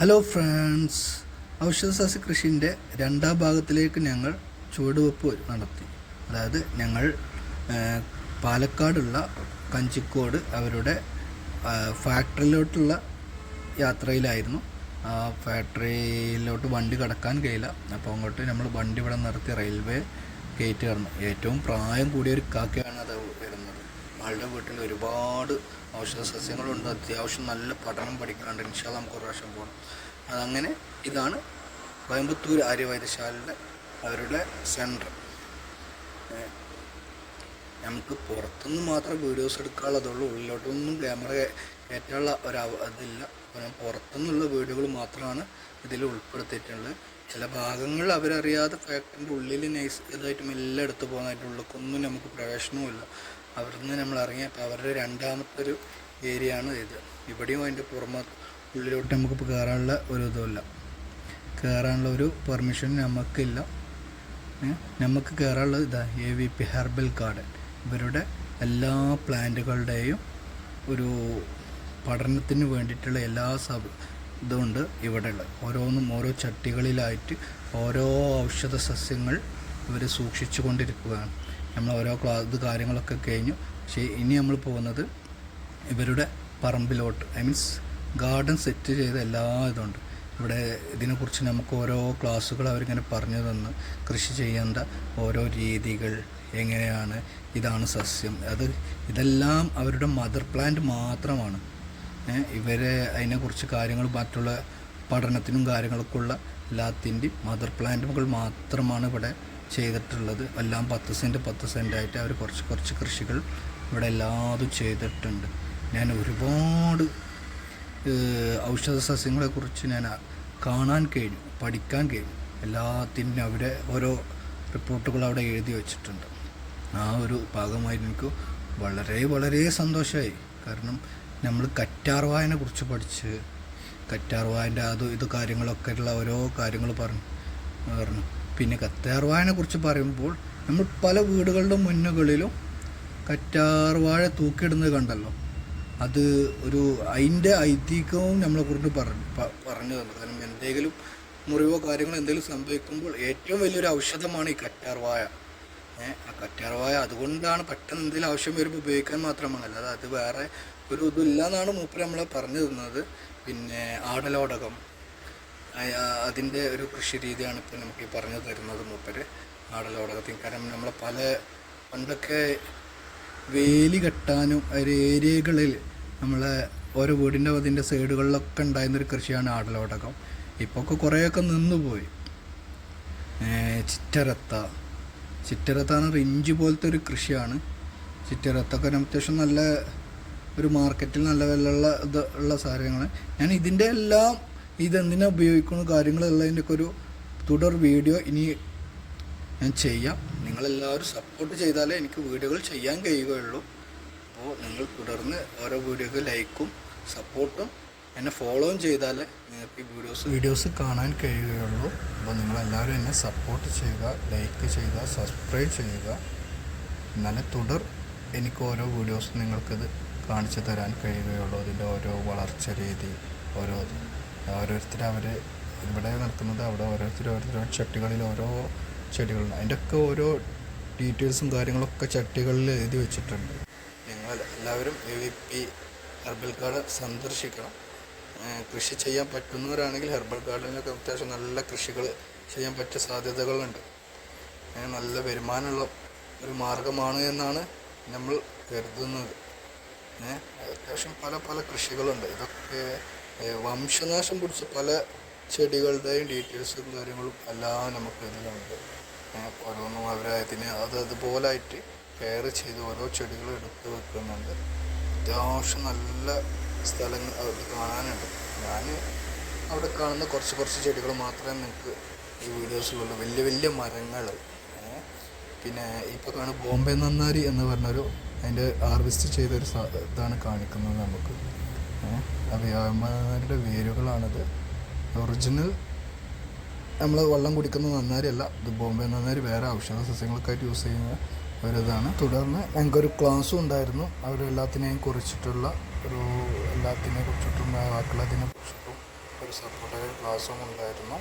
Hello friends, ഔഷധസസ്യ കൃഷിൻ്റെ രണ്ടാം ഭാഗത്തിലേക്ക് ഞങ്ങൾ ചുവടുവെപ്പ് നടത്തി. അതായത് ഞങ്ങൾ പാലക്കാടുള്ള കഞ്ചിക്കോട് അവരുടെ ഫാക്ടറിയിലോട്ടുള്ള യാത്രയിലായിരുന്നു. ആ ഫാക്ടറിയിലോട്ട് വണ്ടി കടക്കാൻ കഴിയില്ല. അപ്പോൾ അങ്ങോട്ട് നമ്മൾ വണ്ടി ഇവിടെ നിർത്തി റെയിൽവേ ഗേറ്റ് കടന്നു. ഏറ്റവും പ്രായം കൂടിയ ഒരു കാക്കയാണ് അത് വരുന്നത്. ആളുടെ വീട്ടിൽ ഒരുപാട് ഔഷധ സസ്യങ്ങളുണ്ട്. അത്യാവശ്യം നല്ല പഠനം പഠിക്കാനുണ്ട്. ഇൻഷാ അല്ലാഹ് നമുക്ക് ഒരു പ്രാവശ്യം പോകണം. അതങ്ങനെ ഇതാണ് കോയമ്പത്തൂർ ആര്യവൈദ്യശാലയുടെ അവരുടെ സെൻറ്റർ. നമുക്ക് പുറത്തുനിന്ന് മാത്രം വീഡിയോസ് എടുക്കാനുള്ളതുള്ളൂ. ഉള്ളിലോട്ടൊന്നും ക്യാമറ കയറ്റാനുള്ള അതില്ല. അപ്പോൾ ഞാൻ പുറത്തുനിന്നുള്ള വീഡിയോകൾ മാത്രമാണ് ഇതിൽ ഉൾപ്പെടുത്തിയിട്ടുള്ളത്. ചില ഭാഗങ്ങൾ അവരറിയാതെ ഫാക്ടറിൻ്റെ ഉള്ളിൽ നൈസ് ഇതായിട്ടും എല്ലാം എടുത്തു പോകുന്നതായിട്ടുള്ളൊന്നും നമുക്ക് പ്രവേശനവുമില്ല. അവിടുന്ന് നമ്മൾ ഇറങ്ങിയപ്പോൾ അവരുടെ രണ്ടാമത്തെ ഒരു ഏരിയ ആണ് ഇത്. ഇവിടെയും അതിൻ്റെ ഉള്ളിലോട്ട് നമുക്കിപ്പോൾ കയറാനുള്ള ഒരു ഇതുമില്ല, കയറാനുള്ള ഒരു പെർമിഷൻ നമുക്കില്ല. നമുക്ക് കയറാനുള്ളത് ഇതാ AVP ഹെർബൽ ഗാർഡൻ. ഇവരുടെ എല്ലാ പ്ലാന്റുകളുടെയും ഒരു പഠനത്തിന് വേണ്ടിയിട്ടുള്ള എല്ലാ ഇതുകൊണ്ട് ഇവിടെ ഉള്ളത്. ഓരോന്നും ഓരോ ചട്ടികളിലായിട്ട് ഓരോ ഔഷധ സസ്യങ്ങൾ ഇവർ സൂക്ഷിച്ചു കൊണ്ടിരിക്കുകയാണ്. നമ്മൾ ഓരോ കാര്യങ്ങളൊക്കെ കഴിഞ്ഞു. പക്ഷേ ഇനി നമ്മൾ പോകുന്നത് ഇവരുടെ പറമ്പിലോട്ട്, മീൻസ് ഗാർഡൻ സെറ്റ് ചെയ്ത എല്ലാ ഇതുണ്ട് ഇവിടെ. ഇതിനെക്കുറിച്ച് നമുക്ക് ഓരോ ക്ലാസ്സുകൾ അവരിങ്ങനെ പറഞ്ഞു തന്ന് കൃഷി ചെയ്യേണ്ട ഓരോ രീതികൾ എങ്ങനെയാണ്, ഇതാണ് സസ്യം, ഇതെല്ലാം അവരുടെ മദർ പ്ലാന്റ് മാത്രമാണ്. ഇവരെ അതിനെക്കുറിച്ച് കാര്യങ്ങൾ മറ്റുള്ള പഠനത്തിനും കാര്യങ്ങൾക്കുള്ള എല്ലാത്തിൻ്റെയും മദർ പ്ലാന്റുകൾ മാത്രമാണ് ഇവിടെ ചെയ്തിട്ടുള്ളത്. എല്ലാം 10 സെൻറ്റായിട്ട് അവർ കുറച്ച് കൃഷികൾ ഇവിടെ എല്ലാതും ചെയ്തിട്ടുണ്ട്. ഞാൻ ഒരുപാട് ഔഷധ സസ്യങ്ങളെക്കുറിച്ച് ഞാൻ കാണാൻ കഴിഞ്ഞു, പഠിക്കാൻ കഴിഞ്ഞു. എല്ലാത്തിനും അവിടെ ഓരോ റിപ്പോർട്ടുകൾ അവിടെ എഴുതി വച്ചിട്ടുണ്ട്. ആ ഒരു ഭാഗമായി എനിക്ക് വളരെ വളരെ സന്തോഷമായി. കാരണം നമ്മൾ കറ്റാർവായനെ കുറിച്ച് പഠിച്ച് കറ്റാർവായൻ്റെ ഇത് കാര്യങ്ങളൊക്കെ ഉള്ള ഓരോ കാര്യങ്ങൾ പറഞ്ഞു. പിന്നെ കറ്റാർവായനെ കുറിച്ച് പറയുമ്പോൾ നമ്മൾ പല വീടുകളുടെ മുന്നുകളിലും കറ്റാർവാഴ തൂക്കിയിടുന്നത് കണ്ടല്ലോ. അത് അതിൻ്റെ ഐതിഹ്യവും നമ്മളെക്കുറിച്ച് പറഞ്ഞു തന്നു. കാരണം എന്തെങ്കിലും മുറിവോ കാര്യങ്ങളോ എന്തെങ്കിലും സംഭവിക്കുമ്പോൾ ഏറ്റവും വലിയൊരു ഔഷധമാണ് ഈ കറ്റാർവാഴ. ആ കറ്റാർവാഴ അതുകൊണ്ടാണ് പെട്ടെന്ന് എന്തെങ്കിലും ആവശ്യം വരുമ്പോൾ ഉപയോഗിക്കാൻ മാത്രമാണ്, അല്ലാതെ അത് വേറെ ഒരു ഇതില്ല എന്നാണ് മൂപ്പര് നമ്മളെ പറഞ്ഞു തന്നത്. പിന്നെ ആടലോടകം, അതിൻ്റെ ഒരു കൃഷി രീതിയാണ് ഇപ്പോൾ നമുക്ക് ഈ പറഞ്ഞു തരുന്നത് മൂപ്പര്. ആടലോടകത്തിന് കാരണം നമ്മളെ പണ്ടൊക്കെ വേലി കെട്ടാനും ഒരു ഏരിയകളിൽ നമ്മളെ ഓരോ വീടിൻ്റെ അതിൻ്റെ സൈഡുകളിലൊക്കെ ഉണ്ടായിരുന്നൊരു കൃഷിയാണ് ആടലോടകം. ഇപ്പോൾ ഒക്കെ കുറേയൊക്കെ നിന്നുപോയി. ചിറ്റരത്ത എന്ന് ഇഞ്ചി പോലത്തെ ഒരു കൃഷിയാണ്. ചിറ്റരത്തൊക്കെ അത്യാവശ്യം നല്ല ഒരു മാർക്കറ്റിൽ നല്ല വിലയുള്ള ഉള്ള സാധനങ്ങൾ. ഞാൻ ഇതിൻ്റെ എല്ലാം ഇതെന്തിനാ ഉപയോഗിക്കുന്ന കാര്യങ്ങളുള്ളതിൻ്റെയൊക്കെ ഒരു തുടർ വീഡിയോ ഇനി ഞാൻ ചെയ്യാം. നിങ്ങളെല്ലാവരും സപ്പോർട്ട് ചെയ്താലേ എനിക്ക് വീഡിയോകൾ ചെയ്യാൻ കഴിയുകയുള്ളൂ. അപ്പോൾ നിങ്ങൾ തുടർന്ന് ഓരോ വീഡിയോക്ക് ലൈക്കും സപ്പോർട്ടും എന്നെ ഫോളോയും ചെയ്താലേ നിങ്ങൾക്ക് ഈ വീഡിയോസ് കാണാൻ കഴിയുകയുള്ളൂ. അപ്പോൾ നിങ്ങളെല്ലാവരും എന്നെ സപ്പോർട്ട് ചെയ്യുക, ലൈക്ക് ചെയ്യുക, സബ്സ്ക്രൈബ് ചെയ്യുക. എന്നാലേ എനിക്ക് ഓരോ വീഡിയോസും നിങ്ങൾക്കിത് കാണിച്ചു തരാൻ കഴിയുകയുള്ളൂ. അതിൻ്റെ ഓരോ വളർച്ച രീതി, ഓരോരുത്തർ അവർ ഇവിടെ നടക്കുന്നത് അവിടെ ഓരോരുത്തർ ചട്ടികളിൽ ഓരോ ചെടികളുണ്ട്. അതിൻ്റെയൊക്കെ ഓരോ ഡീറ്റെയിൽസും കാര്യങ്ങളൊക്കെ ചട്ടികളിൽ എഴുതി വെച്ചിട്ടുണ്ട്. നിങ്ങൾ എല്ലാവരും AVP ഹെർബൽ ഗാർഡൻ സന്ദർശിക്കണം. കൃഷി ചെയ്യാൻ പറ്റുന്നവരാണെങ്കിൽ ഹെർബൽ ഗാർഡനിലൊക്കെ അത്യാവശ്യം നല്ല കൃഷികൾ ചെയ്യാൻ പറ്റിയ സാധ്യതകളുണ്ട്. നല്ല വരുമാനമുള്ള ഒരു മാർഗമാണ് എന്നാണ് നമ്മൾ കരുതുന്നത്. അത്യാവശ്യം പല കൃഷികളുണ്ട്. ഇതൊക്കെ വംശനാശം പിടിച്ച പല ചെടികളുടെയും ഡീറ്റെയിൽസും കാര്യങ്ങളും എല്ലാം നമുക്ക് ഇതിലുണ്ട്. ഓരോന്നും അവരതിന് അതുപോലായിട്ട് കെയർ ചെയ്ത് ഓരോ ചെടികളും എടുത്ത് വെക്കുന്നുണ്ട്. അത്യാവശ്യം നല്ല സ്ഥലങ്ങൾ അവിടെ കാണാനുണ്ട്. ഞാൻ അവിടെ കാണുന്ന കുറച്ച് ചെടികൾ മാത്രമേ നിങ്ങൾക്ക് ഈ വീഡിയോസിലുള്ളൂ. വലിയ മരങ്ങൾ. പിന്നെ ഇപ്പോൾ കാണുന്ന ബോംബെ നന്നാരി എന്ന് പറഞ്ഞൊരു അതിൻ്റെ ഹാർവെസ്റ്റ് ചെയ്തൊരു ഇതാണ് കാണിക്കുന്നത് നമുക്ക്. അവയവന്മാരുടെ വേരുകളാണിത്. ഒറിജിനൽ നമ്മൾ വെള്ളം കുടിക്കുന്ന നന്നാരിയല്ല, ഇത് ബോംബെ നന്നാരി വേറെ ഔഷധ സസ്യങ്ങൾക്കായിട്ട് യൂസ് ചെയ്യുന്ന ഒരിതാണ്. തുടർന്ന് ഞങ്ങൾക്കൊരു ക്ലാസ്സും ഉണ്ടായിരുന്നു. അവരെല്ലാത്തിനെയും കുറിച്ചിട്ടുള്ള എല്ലാത്തിനെ കുറിച്ചിട്ടും ബാക്കിയുള്ളതിനെ കുറിച്ചിട്ടും ഒരു സപ്പോർട്ടൊക്കെ ക്ലാസ്സും ഉണ്ടായിരുന്നു.